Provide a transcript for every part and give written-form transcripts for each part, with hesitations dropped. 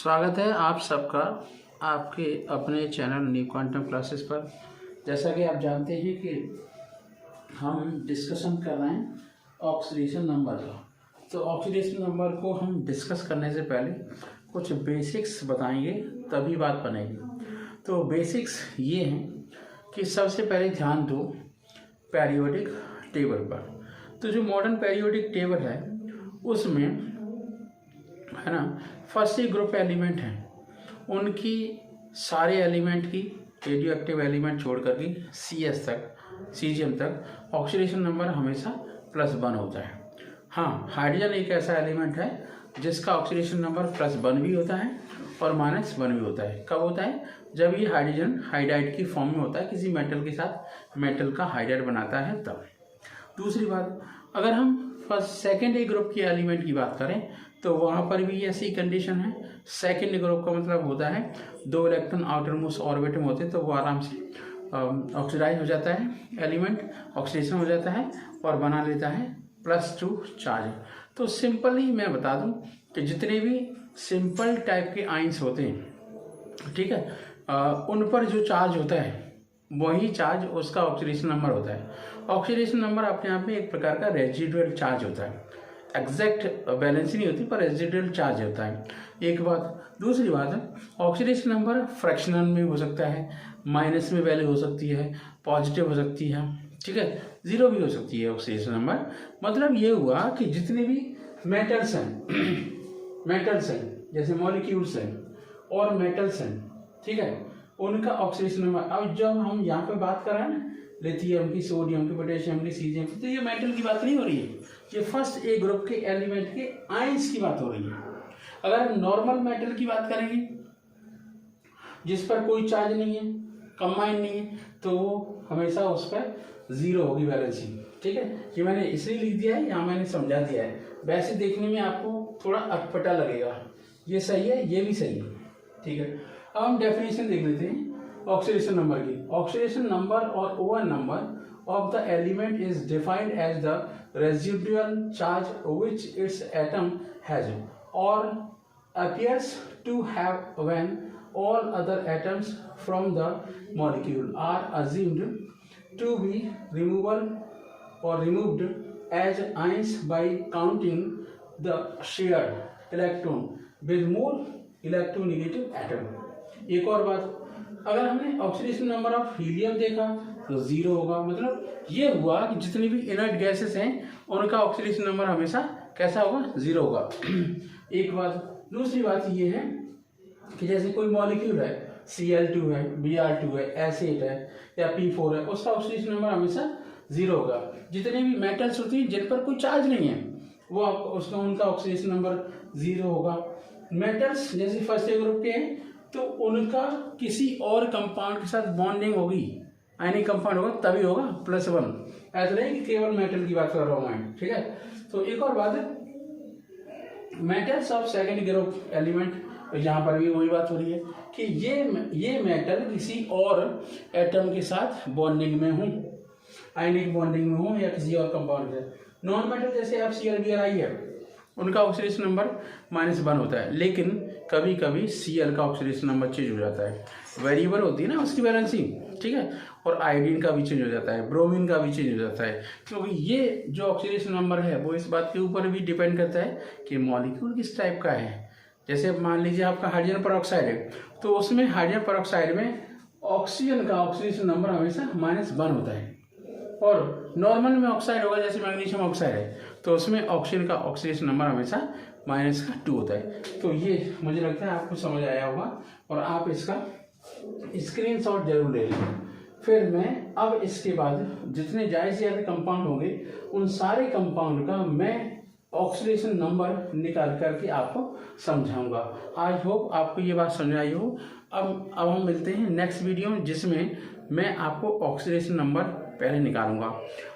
स्वागत है आप सबका आपके अपने चैनल न्यू क्वांटम क्लासेस पर। जैसा कि आप जानते हैं कि हम डिस्कशन कर रहे हैं ऑक्सीडेशन नंबर का। तो ऑक्सीडेशन नंबर को हम डिस्कस करने से पहले कुछ बेसिक्स बताएंगे, तभी बात बनेगी। तो बेसिक्स ये हैं कि सबसे पहले ध्यान दो पीरियोडिक टेबल पर। तो जो मॉडर्न पीरियोडिक टेबल है उसमें है ना, फर्स्ट ही ग्रुप एलिमेंट हैं, उनकी सारे एलिमेंट की रेडियो एक्टिव एलिमेंट छोड़ करके CS तक CGM तक ऑक्सीडेशन नंबर हमेशा +1 होता है। हाँ, हाइड्रोजन एक ऐसा एलिमेंट है जिसका ऑक्सीडेशन नंबर +1 भी होता है और -1 भी होता है। कब होता है? जब ये हाइड्रोजन हाइड्राइड की फॉर्म में होता है, किसी मेटल के साथ मेटल का हाइड्राइड बनाता है तब। दूसरी बात, अगर हम फर्स्ट सेकेंड ए ग्रुप की एलिमेंट की बात करें तो वहाँ पर भी ऐसी कंडीशन है। सेकेंड ग्रुप का मतलब होता है 2 इलेक्ट्रॉन आउटर मोस्ट ऑर्बिट में होते हैं, तो वो आराम से ऑक्सीडाइज हो जाता है, एलिमेंट ऑक्सीडेशन हो जाता है और बना लेता है +2 चार्ज। तो सिंपली मैं बता दूं कि जितने भी सिंपल टाइप के आयंस होते हैं, ठीक है, उन पर जो चार्ज होता है वही चार्ज उसका ऑक्सीडेशन नंबर होता है। ऑक्सीडेशन नंबर अपने आप में एक प्रकार का रेजिडुअल चार्ज होता है, एग्जैक्ट बैलेंस नहीं होती पर रेजिडुअल चार्ज होता है। एक बात। दूसरी बात है, ऑक्सीडेशन नंबर फ्रैक्शनल में हो सकता है, माइनस में वैल्यू हो सकती है, पॉजिटिव हो सकती है, ठीक है, 0 भी हो सकती है ऑक्सीडेशन नंबर। मतलब ये हुआ कि जितने भी मेटल्स हैं मेटल्स हैं जैसे मॉलिक्यूल्स हैं और मेटल्स हैं, ठीक है, उनका ऑक्सीडेशन नंबर। अब जब हम यहाँ पे बात कर रहे हैं ना लिथियम की, सोडियम की, पोटेशियम की, सीजियम की, तो ये मेटल की बात नहीं हो रही है, ये फर्स्ट ए ग्रुप के एलिमेंट के आयंस की बात हो रही है। अगर हम नॉर्मल मेटल की बात करेंगे जिस पर कोई चार्ज नहीं है, कंबाइन नहीं है, तो वो हमेशा उस पर 0 होगी बैलेंसिंग, ठीक है। ये मैंने इसलिए लिख दिया है, यहाँ मैंने समझा दिया है। वैसे देखने में आपको थोड़ा अटपटा लगेगा, ये सही है, ये भी सही है, ठीक है। अब हम डेफिनेशन देख लेते हैं ऑक्सीडेशन नंबर की। Oxidation number or own number of the element is defined as the residual charge which its atom has or appears to have when all other atoms from the molecule are assumed to be removed as ions by counting the shared electron with more electronegative atom। एक और बात, अगर हमने oxidation number of helium देखा तो 0 होगा। मतलब ये हुआ कि जितनी भी इनर्ट गैसेस हैं उनका ऑक्सीडेशन नंबर हमेशा कैसा होगा? 0 होगा। एक बात। दूसरी बात ये है कि जैसे कोई मॉलिक्यूल है, Cl2 है, Br2 है, एसिड है या P4 है, उसका ऑक्सीडेशन नंबर हमेशा 0 होगा। जितने भी मेटल्स होती हैं जिन पर कोई चार्ज नहीं है वो उसका उनका ऑक्सीडेशन नंबर 0 होगा। मेटल्स जैसे फर्स्ट ए ग्रुप के हैं तो उनका किसी और कंपाउंड के साथ बॉन्डिंग होगी, आयनिक कंपाउंड होगा तभी होगा +1। ऐसा नहीं कि केवल मेटल की बात कर रहा हूँ मैं, ठीक है। तो एक और बात है, metals of second group element, यहाँ पर भी वही बात हो रही है कि ये मेटल किसी और एटम के साथ बॉन्डिंग में हूँ, आयनिक बॉन्डिंग में हूँ या किसी और कंपाउंड के। नॉन मेटल जैसे आप Cl है, उनका ऑक्सीडेशन नंबर -1 होता है, लेकिन कभी कभी Cl का ऑक्सीडेशन नंबर चेंज हो जाता है, वेरिएबल होती है ना उसकी बैलेंसिंग, ठीक है। और आयोडीन का भी चेंज हो जाता है, ब्रोमीन का भी चेंज हो जाता है, क्योंकि ये जो ऑक्सीडेशन नंबर है वो इस बात के ऊपर भी डिपेंड करता है कि मॉलिक्यूल किस टाइप का है। जैसे मान लीजिए आपका हाइड्रोजन परऑक्साइड है, तो उसमें हाइड्रोजन परऑक्साइड में ऑक्सीजन का ऑक्सीडेशन नंबर हमेशा -1 होता है, और नॉर्मल में ऑक्साइड होगा जैसे मैग्नीशियम ऑक्साइड है तो उसमें ऑक्सीजन का ऑक्सीडेशन नंबर हमेशा -2 होता है। तो ये मुझे लगता है आपको समझ आया होगा और आप इसका स्क्रीनशॉट जरूर ले लें। फिर मैं अब इसके बाद जितने ज़्यादा से ज़्यादा कंपाउंड होंगे उन सारे कंपाउंड का मैं ऑक्सीडेशन नंबर निकाल करके आपको समझाऊंगा। आई होप आपको ये बात समझ आई हो। अब हम मिलते हैं नेक्स्ट वीडियो में, जिसमें मैं आपको ऑक्सीडेशन नंबर पहले निकालूंगा,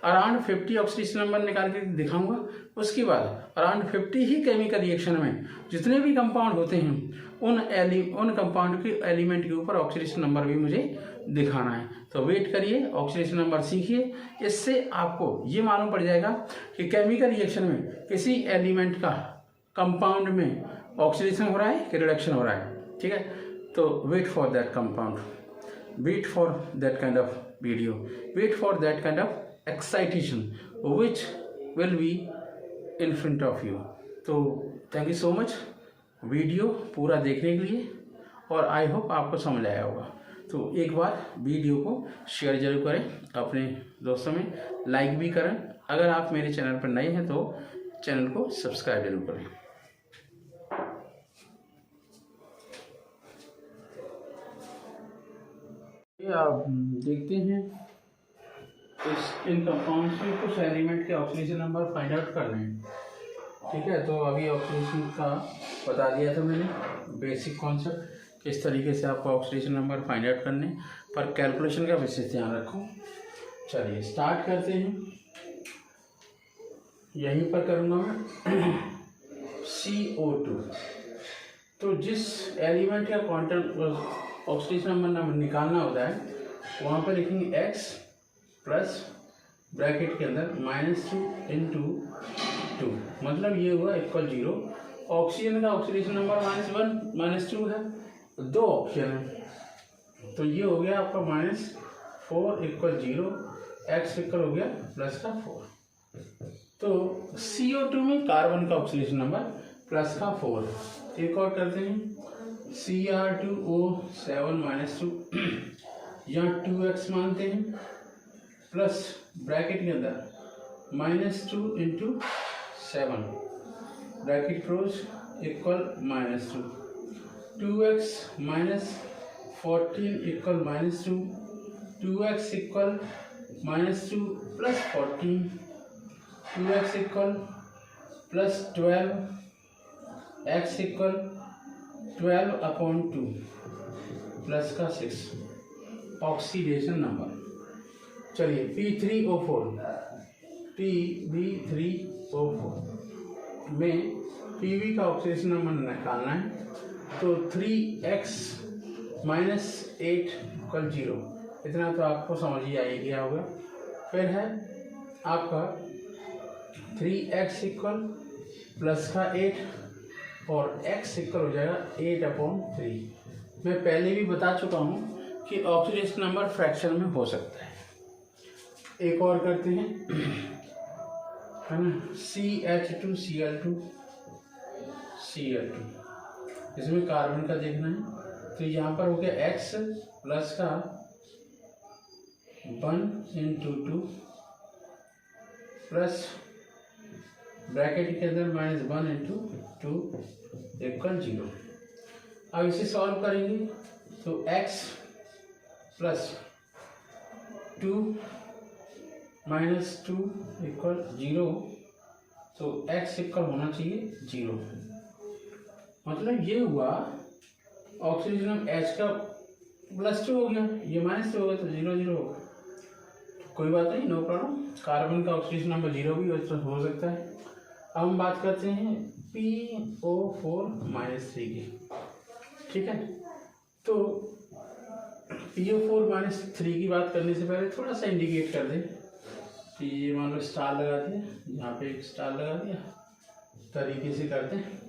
अराउंड 50 ऑक्सीडेशन नंबर निकाल के दिखाऊंगा। उसके बाद अराउंड 50 ही केमिकल रिएक्शन में जितने भी कंपाउंड होते हैं उन कंपाउंड के एलिमेंट के ऊपर ऑक्सीडेशन नंबर भी मुझे दिखाना है। तो वेट करिए, ऑक्सीडेशन नंबर सीखिए, इससे आपको ये मालूम पड़ जाएगा कि केमिकल रिएक्शन में किसी एलिमेंट का कंपाउंड में ऑक्सीडेशन हो रहा है कि रिडक्शन हो रहा है, ठीक है। तो wait for that compound, wait for that kind of video, wait for that kind of excitation which will be in front of you. तो thank you so much video पूरा देखने के लिए, और आई होप आपको समझ आया होगा। तो एक बार वीडियो को शेयर जरूर करें अपने दोस्तों में, लाइक भी करें। अगर आप मेरे चैनल पर नए हैं तो चैनल को सब्सक्राइब जरूर करें। आप देखते हैं इन कंपाउंड्स में कुछ एलिमेंट के ऑक्सीडेशन नंबर फाइंड आउट करने हैं, ठीक है। तो अभी ऑक्सीडेशन का बता दिया था मैंने बेसिक कॉन्सेप्ट, किस तरीके से आपको ऑक्सीडेशन नंबर फाइंड आउट करने, पर कैलकुलेशन का विशेष ध्यान रखो। चलिए स्टार्ट करते हैं, यहीं पर करूँगा मैं CO2। तो जिस एलिमेंट का क्वांटम ऑक्सीडेशन नंबर निकालना होता है वहाँ पर लिखेंगे x प्लस ब्रैकेट के अंदर -2 इंटू 2, मतलब ये हुआ इक्वल 0। ऑक्सीजन का ऑक्सीडेशन नंबर -1 -2 है, दो ऑप्शन है, तो ये हो गया आपका -4 इक्वल 0, x इक्वल हो गया प्लस का 4। तो CO2 में कार्बन का ऑक्सीडेशन नंबर प्लस का 4। एक और करते हैं Cr2O7 -2 यहाँ 2x मानते हैं, प्लस ब्रैकेट के अंदर -2 into 7 bracket close equal -2, 2x -14 equal -2, 2x equal -2 plus 14, 2x equal plus 12, x equal 12/2 plus का 6 ऑक्सीडेशन नंबर। चलिए P3O4 में Pv का ऑक्सीडेशन नंबर निकालना है, तो 3x -8 इक्वल 0, इतना तो आपको समझ ही आ गया होगा। फिर है आपका 3x इक्वल प्लस का 8 और x इक्वल हो जाएगा 8/3। मैं पहले भी बता चुका हूँ कि ऑक्सीडेशन नंबर फ्रैक्शन में हो सकता है। एक और करते हैं, है ना, CH2Cl2, इसमें कार्बन का देखना है, तो यहाँ पर हो गया x प्लस का 1 इंटू 2 प्लस ब्रैकेट के अंदर -1 इंटू 2 इक्वल 0। अब इसे सॉल्व करेंगे तो x प्लस 2 -2 इक्वल 0, तो x इक्वल होना चाहिए 0। मतलब ये हुआ ऑक्सीजन H का +2 हो गया, ये -2 हो गया, तो 0 0 होगा। कोई बात नहीं, नो प्रॉब्लम। कार्बन का ऑक्सीजन नंबर 0 भी हो सकता है। अब हम बात करते हैं PO4 -3 की, ठीक है। तो PO4 -3 की बात करने से पहले थोड़ा सा इंडिकेट कर दें कि ये मान लो स्टार लगा दिया, यहाँ पे एक स्टार लगा दिया, तरीके से करते हैं,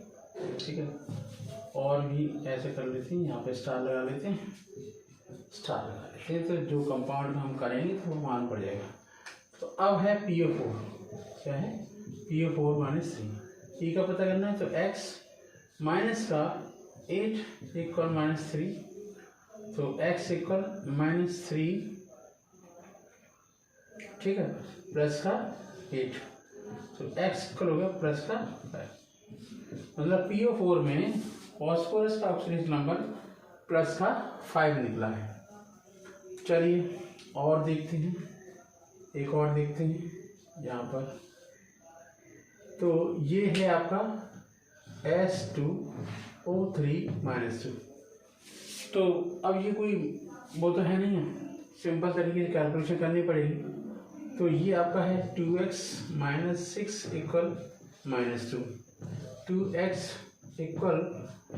ठीक है। और भी ऐसे कर लेते हैं, यहाँ पे स्टार लगा लेते हैं, स्टार लगा लेते हैं, तो जो कंपाउंड में हम करेंगे तो वो मान पड़ जाएगा। तो अब है PO4, क्या है PO4 -3, ई का पता करना है, तो x माइनस का 8 इक्वल -3, तो x इक्वल -3, ठीक है, प्लस का 8, तो x इक्वल हो गया प्लस का 5। मतलब PO4 में फॉस्फोरस का ऑक्सीडेशन नंबर प्लस का 5 निकला है। चलिए और देखते हैं, एक और देखते हैं यहाँ पर। तो ये है आपका S2O3 -2। तो अब ये कोई वो तो है नहीं है, सिंपल तरीके से कैलकुलेशन करनी पड़ेगी। तो ये आपका है 2x -6 equal -2, 2x equal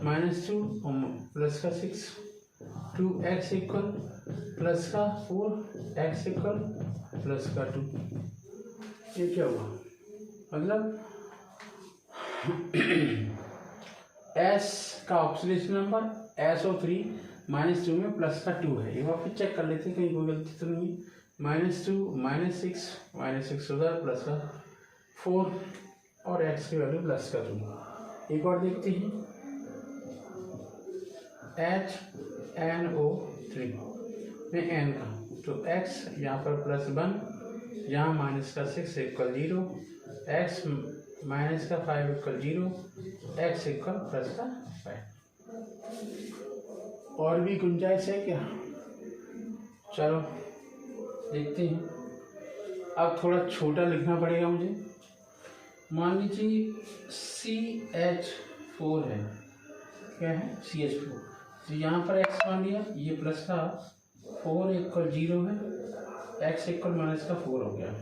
-2 plus का 6, 2x इक्वल प्लस का 4, x इक्वल प्लस का 2। ये क्या हुआ, मतलब एस का ऑक्सीडेशन नंबर SO3 -2 में प्लस का 2 है। एक बार फिर चेक कर लेते हैं कहीं कोई गलती तो नहीं है। -2 -6 उधर प्लस का 4 और x की वैल्यू प्लस का 2। एक और देखते हैं HNO3 में n का, तो x यहाँ पर +1, यहाँ -6 equal 0, x -5 equal 0, x equal +5। और भी गुंजाइश है क्या? चलो देखते हैं। अब थोड़ा छोटा लिखना पड़ेगा मुझे। मान लीजिए CH4 है, क्या है CH4, तो यहाँ पर x मान लिया, ये प्लस का 4 इक्वल 0 है, x इक्वल -4 हो गया।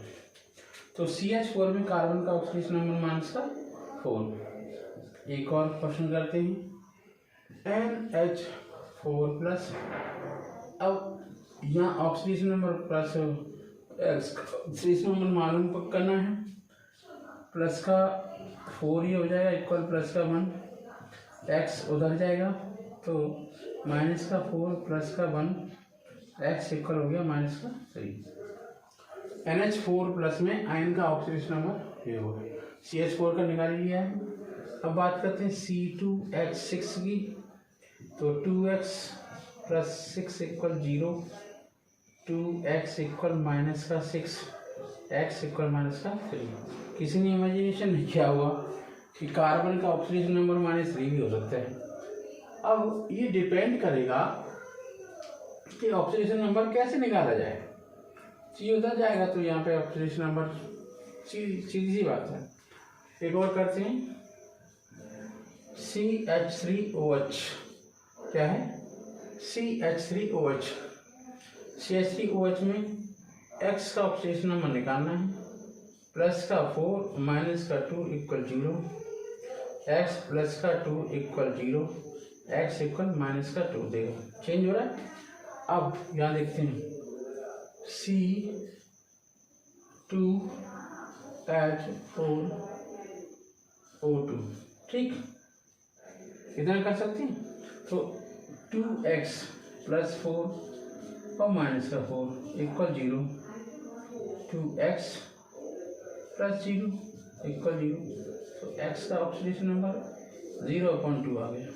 तो CH4 में कार्बन का ऑक्सीडेशन नंबर -4। एक और क्वेश्चन करते हैं, NH4+। अब यहाँ oxidation number plus oxidation number मालूम करना है, प्लस का 4 ही हो जाएगा इक्वल प्लस का 1, x उधर जाएगा तो -4 प्लस का 1, x इक्वल हो गया -3। NH4+ में आयन का ऑक्सीडेशन नंबर ये होगा। CH4 का निकाल लिया है। अब बात करते हैं C2H6 की, तो 2x + 6 equal 0, 2x equal -6, x equal -3। किसी ने इमेजिनेशन नहीं किया हुआ कि कार्बन का ऑक्सीडेशन नंबर -3 भी हो सकता है। अब ये डिपेंड करेगा कि ऑक्सीडेशन नंबर कैसे निकाला जाए। C उधर जाएगा तो यहाँ पे ऑक्सीडेशन नंबर, सीधी सी बात है। एक और करते हैं, CH3OH क्या है, CH3OH। CH3OH में x का ऑक्सीडेशन नंबर निकालना है, प्लस का 4 माइनस का 2 इक्वल 0, x प्लस का 2 इक्वल 0, x इक्वल -2। देखो चेंज हो रहा है। अब यहाँ देखते हैं C2H4O2, ठीक, इतना कर सकते हैं। तो 2x + 4 और -4 इक्वल 0, 2x + 0 इक्वल 0, तो x का ऑक्सीडेशन नंबर 0/2 आ गया।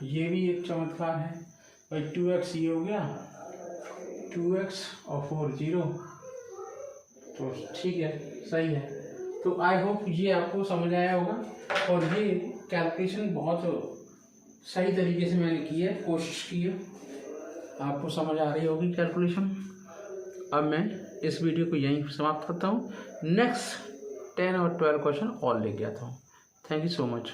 ये भी एक चमत्कार है भाई। 2x ये हो गया, 2x और 4 0, तो ठीक है, सही है। तो आई होप ये आपको समझ आया होगा, और ये कैलकुलेशन बहुत सही तरीके से मैंने की है, कोशिश की है, आपको समझ आ रही होगी कैलकुलेशन। अब मैं इस वीडियो को यहीं समाप्त करता हूँ। नेक्स्ट 10 और 12 क्वेश्चन और लेके आता हूँ। Thank you so much.